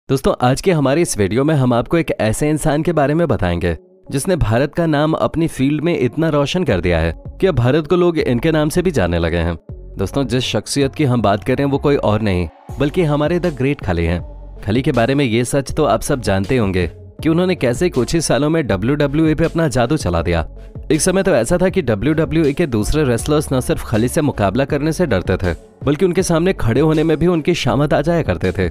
दोस्तों आज के हमारे इस वीडियो में हम आपको एक ऐसे इंसान के बारे में बताएंगे जिसने भारत का नाम अपनी फील्ड में इतना रोशन कर दिया है कि अब भारत को लोग इनके नाम से भी जानने लगे हैं। दोस्तों जिस शख्सियत की हम बात कर रहे हैं वो कोई और नहीं बल्कि हमारे द ग्रेट खली हैं। खली के बारे में ये सच तो आप सब जानते होंगे कि उन्होंने कैसे कुछ ही सालों में WWE पे अपना जादू चला दिया। एक समय तो ऐसा था कि WWE के दूसरे रेसलर्स न सिर्फ खली से मुकाबला करने से डरते थे बल्कि उनके सामने खड़े होने में भी उनकी शामत आ जाया करते थे।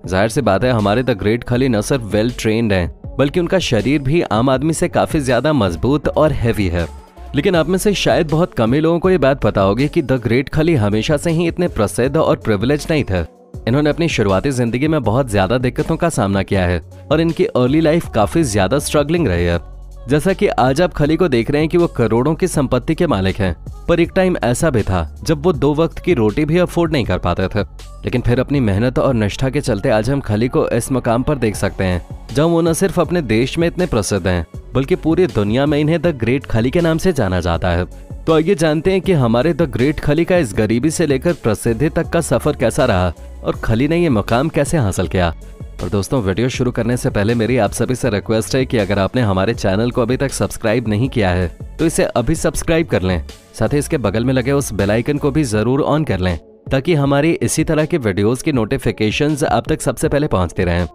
जाहिर सी बात है हमारे द ग्रेट खली न सिर्फ वेल ट्रेन्ड हैं बल्कि उनका शरीर भी आम आदमी से काफी ज्यादा मजबूत और हैवी है। लेकिन आप में से शायद बहुत कम ही लोगों को ये बात पता होगी कि द ग्रेट खली हमेशा से ही इतने प्रसिद्ध और प्रिविलेज नहीं थे। इन्होंने अपनी शुरुआती जिंदगी में बहुत ज्यादा दिक्कतों का सामना किया है और इनकी अर्ली लाइफ काफी ज्यादा स्ट्रगलिंग रही है। जैसा कि आज आप खली को देख रहे हैं कि वो करोड़ों की संपत्ति के मालिक हैं, पर एक टाइम ऐसा भी था जब वो 2 वक्त की रोटी भी अफोर्ड नहीं कर पाते थे। लेकिन फिर अपनी मेहनत और निष्ठा के चलते आज हम खली को इस मकाम पर देख सकते हैं जहाँ वो न सिर्फ अपने देश में इतने प्रसिद्ध हैं बल्कि पूरी दुनिया में इन्हें द ग्रेट खली के नाम से जाना जाता है। तो आइए जानते हैं कि हमारे द ग्रेट खली का इस गरीबी से लेकर प्रसिद्धि तक का सफर कैसा रहा और खली ने ये मकाम कैसे हासिल किया। और दोस्तों वीडियो शुरू करने से पहले मेरी आप सभी से रिक्वेस्ट है कि अगर आपने हमारे चैनल को अभी तक सब्सक्राइब नहीं किया है तो इसे अभी सब्सक्राइब कर लें, साथ ही इसके बगल में लगे उस बेल आइकन को भी जरूर ऑन कर लें ताकि हमारी इसी तरह के वीडियोस की नोटिफिकेशंस आप तक सबसे पहले पहुंचते रहें।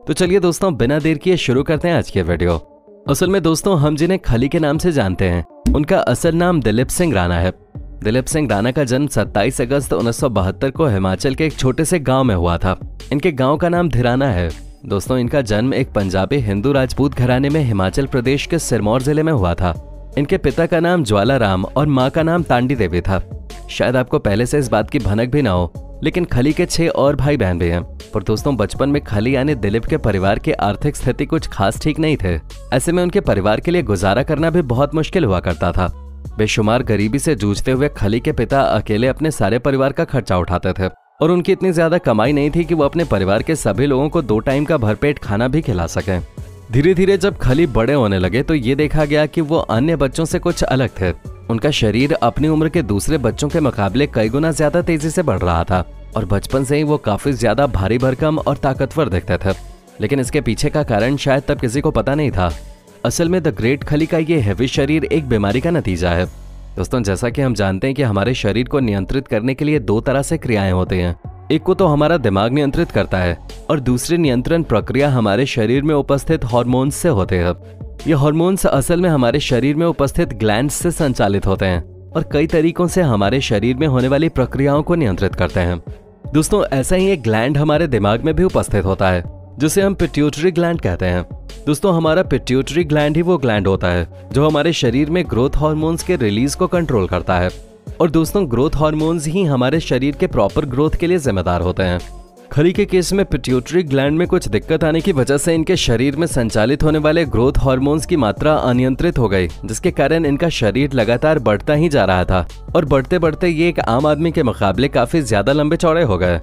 तो चलिए दोस्तों बिना देर किए शुरू करते हैं आज के वीडियो। असल में दोस्तों हम जिन्हें खली के नाम से जानते हैं उनका असल नाम दिलीप सिंह राणा है। दिलीप सिंह राणा का जन्म 27 अगस्त 1972 को हिमाचल के एक छोटे से गांव में हुआ था। इनके गांव का नाम धिराना है। दोस्तों इनका जन्म एक पंजाबी हिंदू राजपूत घराने में हिमाचल प्रदेश के सिरमौर जिले में हुआ था। इनके पिता का नाम ज्वाला राम और माँ का नाम तांडी देवी था। शायद आपको पहले से इस बात की भनक भी ना हो, लेकिन खली के 6 और भाई बहन भी हैं। पर दोस्तों बचपन में खली यानी दिलीप के परिवार की आर्थिक स्थिति कुछ खास ठीक नहीं थे। ऐसे में उनके परिवार के लिए गुजारा करना भी बहुत मुश्किल हुआ करता था। बेशुमार गरीबी से जूझते हुए खली के पिता अकेले अपने सारे परिवार का खर्चा उठाते थे और उनकी इतनी ज्यादा कमाई नहीं थी कि वो अपने परिवार के सभी लोगों को 2 टाइम का भरपेट खाना भी खिला सकें। धीरे धीरे जब खली बड़े होने लगे तो ये देखा गया कि वो अन्य बच्चों से कुछ अलग थे। उनका शरीर अपनी उम्र के दूसरे बच्चों के मुकाबले कई गुना ज्यादा तेजी से बढ़ रहा था और बचपन से ही वो काफी ज्यादा भारी भरकम और ताकतवर दिखते थे। लेकिन इसके पीछे का कारण शायद तब किसी को पता नहीं था। असल में द ग्रेट खली का ये हैवी शरीर एक बीमारी का नतीजा है। दोस्तों जैसा कि हम जानते हैं कि हमारे शरीर को नियंत्रित करने के लिए 2 तरह से क्रियाएं होती हैं। एक को तो हमारा दिमाग नियंत्रित करता है और दूसरी नियंत्रण प्रक्रिया हमारे शरीर में उपस्थित हार्मोन्स से होते हैं। ये हार्मोन्स असल में हमारे शरीर में उपस्थित ग्लैंड्स से संचालित होते हैं और कई तरीकों से हमारे शरीर में होने वाली प्रक्रियाओं को नियंत्रित करते हैं। दोस्तों ऐसा ही एक ग्लैंड हमारे दिमाग में भी उपस्थित होता है जिसे हम पिट्यूटरी ग्लैंड कहते हैं। दोस्तों हमारा पिट्यूटरी ग्लैंड ही वो ग्लैंड होता है जो हमारे शरीर में ग्रोथ हार्मोन्स के रिलीज को कंट्रोल करता है। और दोस्तों ग्रोथ हार्मोन्स ही हमारे शरीर के प्रॉपर ग्रोथ के लिए जिम्मेदार होते हैं। खली के केस में पिट्यूटरी ग्लैंड में कुछ दिक्कत आने की वजह से इनके शरीर में संचालित होने वाले ग्रोथ हार्मोन्स की मात्रा अनियंत्रित हो गई, जिसके कारण इनका शरीर लगातार बढ़ता ही जा रहा था और बढ़ते बढ़ते ये एक आम आदमी के मुकाबले काफी ज्यादा लंबे चौड़े हो गए।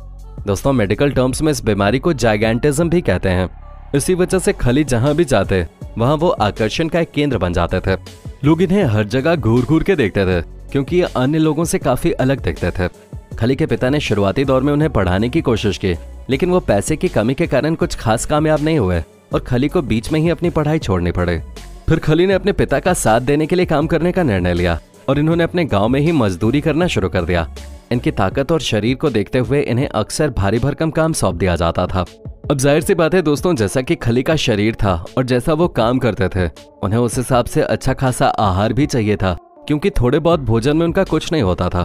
दोस्तों मेडिकल टर्म्स में इस बीमारी को जाइगैंटिज्म भी कहते हैं। इसी वजह से खली जहां भी जाते वहां वो आकर्षण का एक केंद्र बन जाते थे। लोग इन्हें हर जगह घूर घूर के देखते थे क्योंकि ये अन्य लोगों से काफी अलग दिखते थे। खली के पिता ने शुरुआती दौर में उन्हें पढ़ाने की कोशिश की, लेकिन वो पैसे की कमी के कारण कुछ खास कामयाब नहीं हुए और खली को बीच में ही अपनी पढ़ाई छोड़नी पड़े। फिर खली ने अपने पिता का साथ देने के लिए काम करने का निर्णय लिया और इन्होंने अपने गाँव में ही मजदूरी करना शुरू कर दिया। इनकी ताकत और शरीर को देखते हुए इन्हें अक्सर भारी भरकम काम सौंप दिया जाता था। अब जाहिर सी बात है दोस्तों जैसा कि खली का शरीर था और जैसा वो काम करते थे उन्हें उस हिसाब से अच्छा खासा आहार भी चाहिए था, क्योंकि थोड़े बहुत भोजन में उनका कुछ नहीं होता था।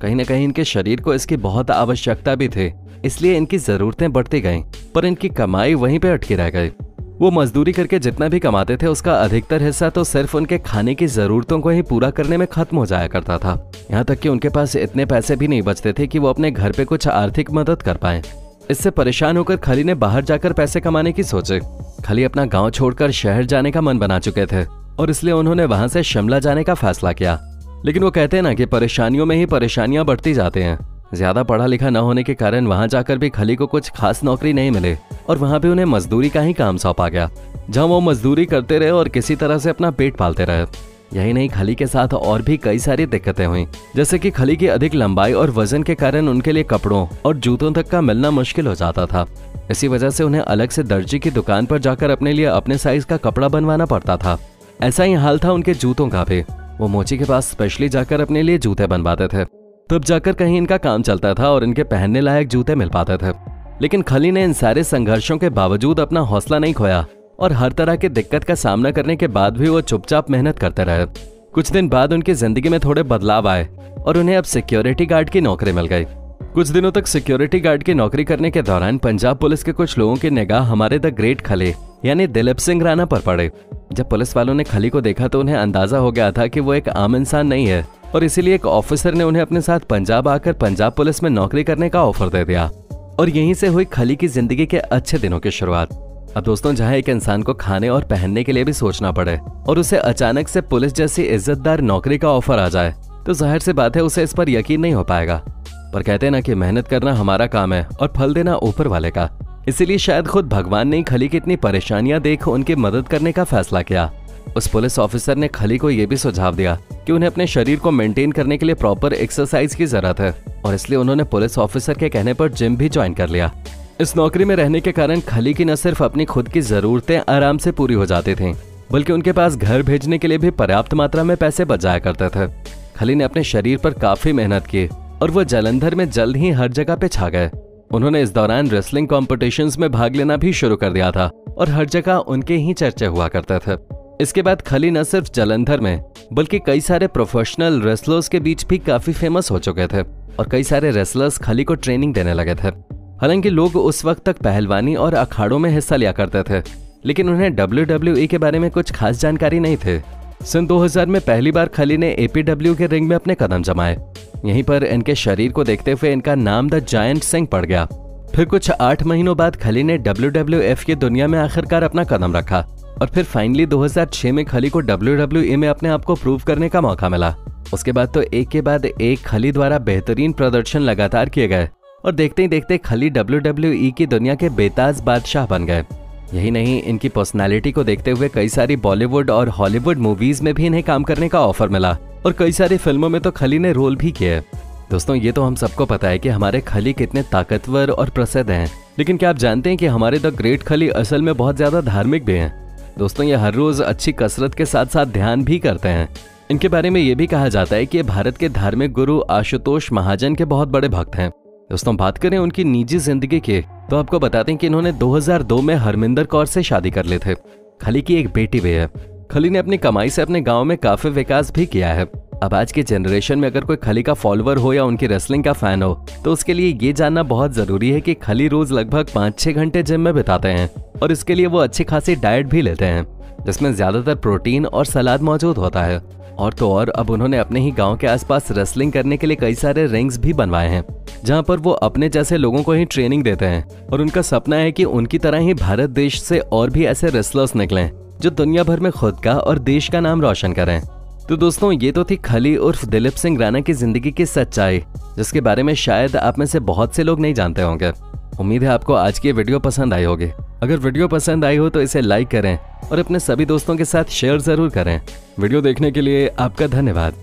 कहीं न कहीं इनके शरीर को इसकी बहुत आवश्यकता भी थी, इसलिए इनकी जरूरतें बढ़ती गईं, पर इनकी कमाई वहीं पे अटकी रह गई। वो मजदूरी करके जितना भी कमाते थे उसका अधिकतर हिस्सा तो सिर्फ उनके खाने की जरूरतों को ही पूरा करने में खत्म हो जाया करता था। यहाँ तक कि उनके पास इतने पैसे भी नहीं बचते थे कि वो अपने घर पे कुछ आर्थिक मदद कर पाए। इससे परेशान होकर खली ने बाहर जाकर पैसे कमाने की सोचे। खली अपना गांव छोड़कर शहर जाने का मन बना चुके थे और इसलिए उन्होंने वहां से शिमला जाने का फैसला किया। लेकिन वो कहते हैं ना कि परेशानियों में ही परेशानियां बढ़ती जाती हैं। ज्यादा पढ़ा लिखा न होने के कारण वहां जाकर भी खली को कुछ खास नौकरी नहीं मिले और वहां भी उन्हें मजदूरी का ही काम सौंपा गया, जहां वो मजदूरी करते रहे और किसी तरह से अपना पेट पालते रहे। यही नहीं, खली के साथ और भी कई सारी दिक्कतें हुई, जैसे कि खली की अधिक लंबाई और वजन के कारण उनके लिए कपड़ों और जूतों तक का मिलना मुश्किल हो जाता था। इसी वजह से उन्हें अलग से दर्जी की दुकान पर जाकर अपने लिए अपने साइज का कपड़ा बनवाना पड़ता था। ऐसा ही हाल था उनके जूतों का भी। वो मोची के पास स्पेशली जाकर अपने लिए जूते बनवाते थे, तब जाकर कहीं इनका काम चलता था और इनके पहनने लायक जूते मिल पाते थे। लेकिन खली ने इन सारे संघर्षों के बावजूद अपना हौसला नहीं खोया और हर तरह की दिक्कत का सामना करने के बाद भी वो चुपचाप मेहनत करते रहे। कुछ दिन बाद उनकी जिंदगी में थोड़े बदलाव आए और उन्हें अब सिक्योरिटी गार्ड की नौकरी मिल गई। कुछ दिनों तक सिक्योरिटी गार्ड की नौकरी करने के दौरान पंजाब पुलिस के कुछ लोगों की निगाह हमारे द ग्रेट खली यानी दिलीप सिंह राणा पर पड़े। जब पुलिस वालों ने खली को देखा तो उन्हें अंदाजा हो गया था कि वो एक आम इंसान नहीं है और इसीलिए एक ऑफिसर ने उन्हें अपने साथ पंजाब आकर पंजाब पुलिस में नौकरी करने का ऑफर दे दिया और यहीं से हुई खली की जिंदगी के अच्छे दिनों की शुरुआत। अब दोस्तों, जहां एक इंसान को खाने और पहनने के लिए भी सोचना पड़े और उसे अचानक से पुलिस जैसी इज्जतदार नौकरी का ऑफर आ जाए तो जाहिर सी बात है उसे इस पर यकीन नहीं हो पाएगा। पर कहते हैं ना कि मेहनत करना हमारा काम है और फल देना ऊपर वाले का। इसीलिए शायद खुद भगवान ने खली की इतनी परेशानियां देख उनकी मदद करने का फैसला किया। उस पुलिस ऑफिसर ने खली को यह भी सुझाव दिया कि उन्हें अपने शरीर को मेंटेन करने के लिए प्रॉपर एक्सरसाइज की जरूरत है और इसलिए उन्होंने पुलिस ऑफिसर के कहने पर जिम भी ज्वाइन कर लिया। इस नौकरी में रहने के कारण खली की न सिर्फ अपनी खुद की जरूरतें आराम से पूरी हो जाती थीं, बल्कि उनके पास घर भेजने के लिए भी पर्याप्त मात्रा में पैसे बच जाया करते थे। खली ने अपने शरीर पर काफी मेहनत की और वो जालंधर में जल्द ही हर जगह पे छा गए। उन्होंने इस दौरान रेसलिंग कॉम्पिटिशन्स में भाग लेना भी शुरू कर दिया था और हर जगह उनके ही चर्चे हुआ करते थे। इसके बाद खली न सिर्फ जालंधर में बल्कि कई सारे प्रोफेशनल रेसलर्स के बीच भी काफी फेमस हो चुके थे और कई सारे रेसलर्स खली को ट्रेनिंग देने लगे थे। हालांकि लोग उस वक्त तक पहलवानी और अखाड़ों में हिस्सा लिया करते थे, लेकिन उन्हें WWE के बारे में कुछ खास जानकारी नहीं थे। सन 2000 में पहली बार खली ने APW के रिंग में अपने कदम जमाए। यहीं पर इनके शरीर को देखते हुए इनका नाम द जायंट सिंह पड़ गया। फिर कुछ 8 महीनों बाद खली ने WWF की दुनिया में आखिरकार अपना कदम रखा और फिर फाइनली 2006 में खली को WWE में अपने आप को प्रूव करने का मौका मिला। उसके बाद तो एक के बाद एक खली द्वारा बेहतरीन प्रदर्शन लगातार किए गए और देखते ही देखते खली WWE की दुनिया के बेताज बादशाह बन गए। यही नहीं, इनकी पर्सनालिटी को देखते हुए कई सारी बॉलीवुड और हॉलीवुड मूवीज में भी इन्हें काम करने का ऑफर मिला और कई सारी फिल्मों में तो खली ने रोल भी किए। दोस्तों, ये तो हम सबको पता है कि हमारे खली कितने ताकतवर और प्रसिद्ध हैं, लेकिन क्या आप जानते हैं कि हमारे द ग्रेट खली असल में बहुत ज्यादा धार्मिक भी हैं। दोस्तों, ये हर रोज अच्छी कसरत के साथ साथ ध्यान भी करते हैं। इनके बारे में ये भी कहा जाता है कि भारत के धार्मिक गुरु आशुतोष महाजन के बहुत बड़े भक्त हैं। दोस्तों, बात करें उनकी निजी जिंदगी की तो आपको बताते हैं कि इन्होंने 2002 में हरमिंदर कौर से शादी कर ली थे। खली की एक बेटी भी है। खली ने अपनी कमाई से अपने गांव में काफी विकास भी किया है। अब आज की जनरेशन में अगर कोई खली का फॉलोअर हो या उनकी रेसलिंग का फैन हो तो उसके लिए ये जानना बहुत जरूरी है कि खली रोज लगभग 5-6 घंटे जिम में बिताते हैं और इसके लिए वो अच्छी खासी डाइट भी लेते हैं जिसमें ज्यादातर प्रोटीन और सलाद मौजूद होता है। और तो और अब उन्होंने अपने ही गांव के आसपास रेसलिंग करने के लिए कई सारे रिंग्स भी बनवाए हैं जहां पर वो अपने जैसे लोगों को ही ट्रेनिंग देते हैं और उनका सपना है कि उनकी तरह ही भारत देश से और भी ऐसे रेसलर्स निकलें जो दुनिया भर में खुद का और देश का नाम रोशन करें। तो दोस्तों, ये तो थी खली उर्फ दिलीप सिंह राणा की जिंदगी की सच्चाई, जिसके बारे में शायद आप में से बहुत से लोग नहीं जानते होंगे। उम्मीद है आपको आज की वीडियो पसंद आई होगी। अगर वीडियो पसंद आई हो तो इसे लाइक करें और अपने सभी दोस्तों के साथ शेयर जरूर करें। वीडियो देखने के लिए आपका धन्यवाद।